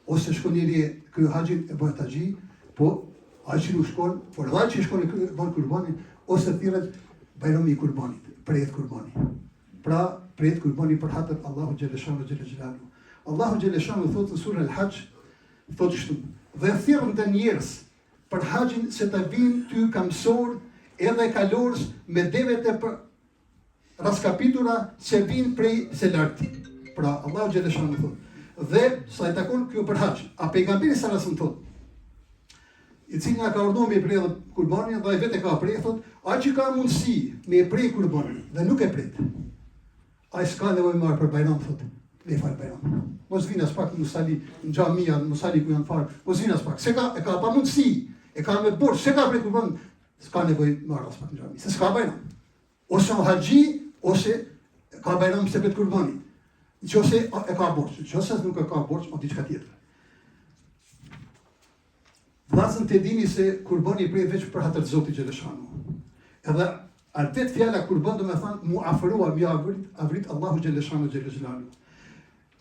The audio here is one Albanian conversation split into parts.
ose shkon njëri ky haxhin e bën haxhi, po ai që nuk shkon, por ai që shkon e bën kurbanin, ose thirret bajrami i kurbanit, prehet kurbani. Pra, prehet kurbani për hatër Allahu xhaleshanu xhelalu. Allahu xhaleshanu thotë në surën Al-Hajj, thotë kështu: "Dhe thirrën të njerëz për haxhin se të vinë ty kamsor edhe kalorës me devet e për raskapitura që vinë prej se lartë." Pra, Allahu xhaleshanu thotë. Dhe sa i takon kjo për haxh, a pejgamberi sa rasën thotë, i cili nga ka urdhëruar me prej kurbanin, dhe ai vetë ka prej, thotë, ai që ka mundësi me prej kurbanin dhe nuk e pret, ai s'ka nevojë marr për bajram, thotë, me fal bajram. Mos vinë as pak në sali, në xhamia, në sali ku janë fal, mos vinë as pak. Se ka e ka pa mundësi, e ka me borx, se ka prej kurban, s'ka nevojë marr as pak në xhami. Se s'ka bajram. Ose haxhi, ose ka bajram se pret kurbani. Nëse e ka borx, nëse nuk e ka borx, o diçka tjetër. Vllazën të dini se kurbani prej veç për hatër Zotit xhaleshanu. Edhe artet fjala kurban do me thënë mu afrua, mi avrit Allahu xhaleshanu xhelalu.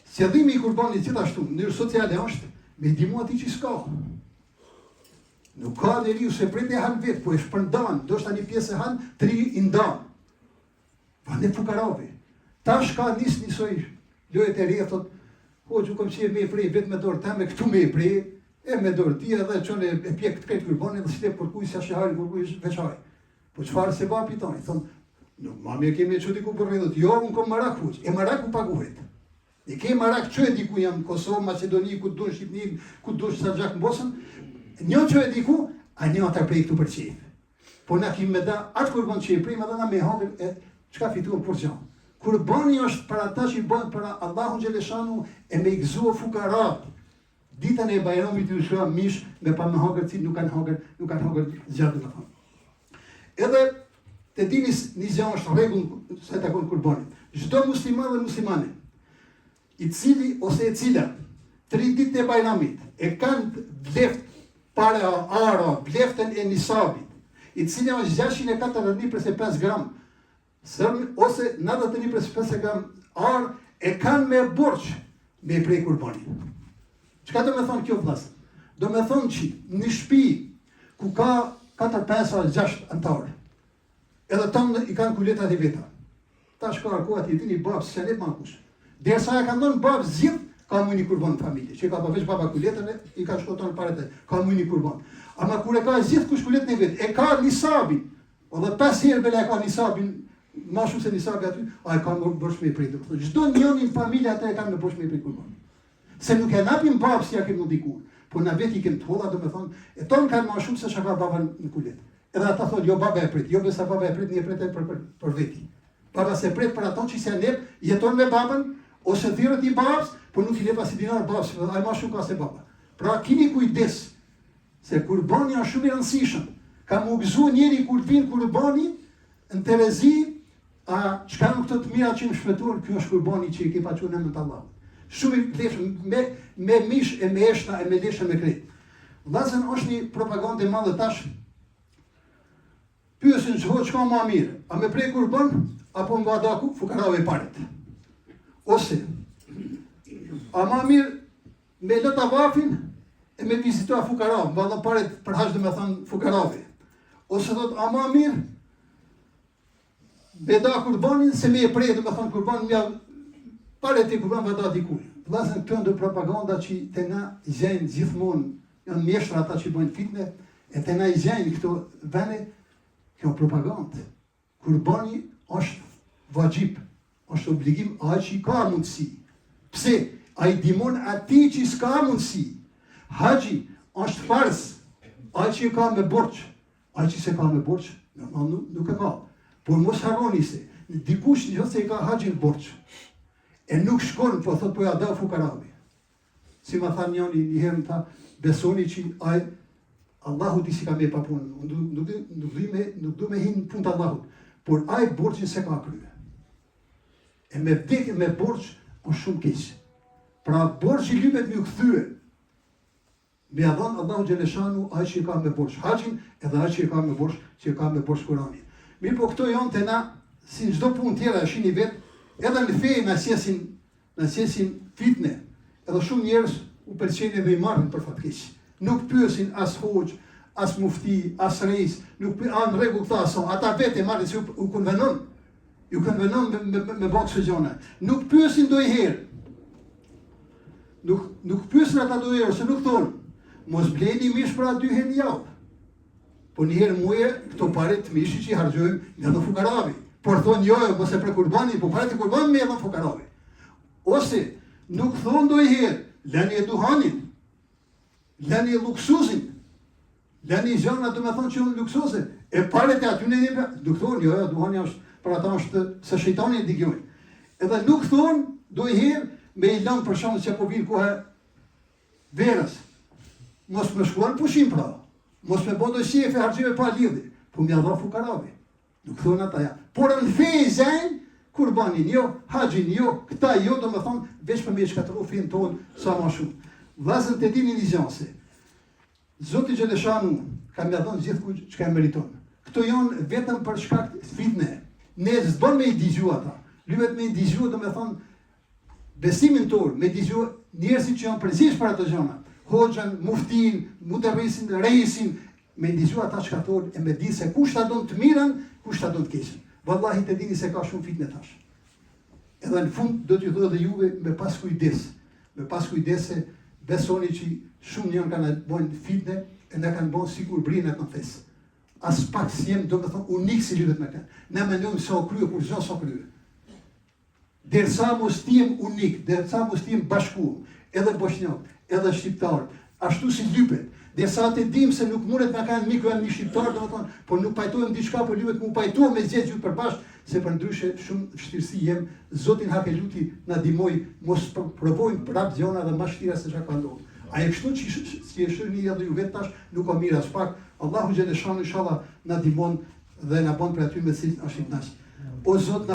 Sjelljimi i kurbanit gjithashtu në mënyrë sociale është me ndihmu atij që s'ka. Nuk ka njeriu se prit e han vet, po e shpërndan, ndoshta një pjesë e han, tri i ndan. Pa ne fukarave. Tash ka nis njësoj lojët e reja, thot, po që kom që me prej vetë me dorë teme, këtu me prej, e me dorë ti edhe qënë e pjek të krejtë kurbanin dhe shtep për kuj, sa shëhari, për kuj veçaj. Po qëfarë se ba pitoni, thonë, nuk ma me kemi e që diku për vedot, jo, unë kom marak huq, e marak u paguhet. E ke marak që e diku jam Kosovë, Macedoni, ku dush Shqipni, ku dush Sanxhak Mbosën, një që e diku, a një ata prej këtu për qef. Po na kim me da, atë kurban që e prej, me da na me hangër, e qka fituam për gjanë. Kurbani është për ata që i bënë për Allahu xhaleshanu e me i gëzua fukarat. Ditën e bajramit i ushua mish me pa me hangër cilë nuk kanë hangër zjarë dhe më thonë. Edhe të dini një zjanë është regull se të konë kurbanit. Çdo musliman dhe muslimane, i cili ose e cila 3 ditë e bajramit e kanë bleft para ara, bleftën e nisabit, i cila është 641,5 gram, ose 91,5 gram arë e kanë me borç me prej kurbanin. Çka do me thonë kjo vllaz? Do me thonë që një shtëpi ku ka 4, 5 ose 6 antarë, edhe tonë i kanë kuletat e veta. Ta shka arkohat i dini babës se ne mankush. Derisa e ka ndonë babë zgjidh, ka mu një kurban në familje. Që ka përveç baba kuletën i ka shkoton paret e, ka mu një kurban. Ama kur e ka zgjidh kush kuletën e vetë, e ka nisabin, edhe 5 herë bela e ka nisabin, ma shumë se nisabi aty, a e ka më borç me i prej. Çdo njëri në familje ata e kanë me borç me i prej kurban. Se nuk e napim babë si ja kemë dikur, po na vetë i kemë të holla, do me thonë, e tonë kanë ma shumë se që ka baba në kulet. Edhe ata thonë, jo baba e prit, jo besa baba e prit, një e prit e për veti. Baba se prit për ato që se nep, jeton me babën, ose thirët i babës, po nuk i lepa si dinar babës, a ma shumë ka se baba. Pra kini kujdes, se kurbani është shumë i rëndësishëm. Ka më gëzu njeri kur vinë kurbani, në Terezi, a çka nuk të mira që më shpëtuar, kjo është kurbani që i ke pa qunë emën të Allahut. Shumë i leshëm, me mish e me eshta e me leshëm me krejt. Vllazën është një propagandë e madhe tash. Pyesin çka më mirë, a me prej kurban apo nga daku fukarave paret. Ose a më mirë me lë tavafin e me vizitua fukarave, mballa paret për haxh do me thënë fukarave. Ose thot a më mirë me da kurbanin se me e prej, do me thënë kurbanin ja pare të kurban vëda dikuj. Vllazën këto ndë propaganda që të na gjenë gjithmonë, janë mjeshtra ata që bëjnë fitne, e të na gjenë këto vene, kjo propagandë. Kurbani është vajxhip, është obligim ai që ka mundësi. Pse? Ai dimon ati që s'ka mundësi. Haxhi është farz, ai që ka me borç, ai që se ka me borç, nuk e ka. Por mos harroni se, dikush nëse i ka haxhin borç, e nuk shkon, po thot po ja da fukarave. Si ma tha njëri një herë tha, besoni që ai Allahu di si ka me pa punë. Nuk du me hinë punë të Allahut, por ai borçin se ka krye. E me vdekje me borç është shumë keq. Pra borçi lypet me u kthye. Me ia dhon Allahu xhaleshanu ai që ka me borç haxhin, edhe ai që ka me borç, që ka me borç Kur'anin. Mirë, po këto janë të na, si çdo punë tjera shihni vetë, edhe në fe na sjesin fitne. Edhe shumë njerëz u pëlqejnë dhe i marrin për fatkeq. Nuk pyesin as hoxh, as mufti, as reis, nuk në rregull këta sa, ata vetë marrin se u konvenon. Ju konvenon me bakë gjona. Nuk pyesin ndonjëherë. Nuk pyesin ata ndonjëherë, se nuk thonë, mos bleni mish për aty 2 herë në javë. Po një herë muaj këto pare të mishi që i harxojmë nga do fukarave. Por thonë jo, mos e për kurbanin, po parat e kurbanit me edhe fukarave. Ose nuk thonë ndonjëherë, lani e duhanin, lani e luksuzin, lani gjëra do të thonë që janë luksoze. E paret e aty në një, nuk thonë jo, duhani është për ata është se shejtani e digjon. Edhe nuk thonë ndonjëherë me i lënë për shkak që po vin koha verës. Mos më shkuan pushim pra. Mos me bëndo shefe harxime pa lidhje, po m'ja dha fukarave. Nuk thonë ata ja. Por në fejzen, kurbanin jo, haxhin jo, këta jo, do më thonë, veç për me shkatëru fejnë tonë sa ma shumë. Vllazën të dini një gjanse. Zoti Xheleshanu ka m'ja dhënë gjithku çka e meriton. Këto janë vetëm për shkak të fitne. Ne s'bën me i digju ata. Lyhet me i digju, do me thonë, besimin tonë, me digju njerëzit që janë përgjegjës për ato gjëra. Hoxhën, muftin, mudarrisin, reisin, me digju ata çka thonë e me di se kush ta don të mirën, kush ta don të keqen. Vallahi të dini se ka shumë fitne tash. Edhe në fund do t'ju thotë dhe juve me pas kujdes. Me pas kujdes se besoni që shumë njën kanë bojnë fitne e ne kanë bojnë sikur brinë e konfesë. As pak si jem do me thonë unik si lidhet me kanë. Ne mendojmë se o krye, kur zho so krye. Dersa mos t'jem unik, dersa mos t'jem bashkuar, edhe bosnjak, edhe shqiptar, ashtu si lypet. Dersa të dim se nuk mundet me kanë miku janë një shqiptar, do me thonë, por nuk pajtojmë diçka, por lypet mu pajtojmë me gjithë gjithë përbashkë, se për ndryshe shumë vështirësi jem, Zotin hake luti na dimoj, mos provojmë prap gjona dhe ma shtira se çka ka ndodhur. A e kështu që e shërni edhe ju vetë tash, nuk ka mirë as pak. Allahu Xheleshanu inshallah na dimon dhe na bën për aty me cilët është i kënaq. O Zot,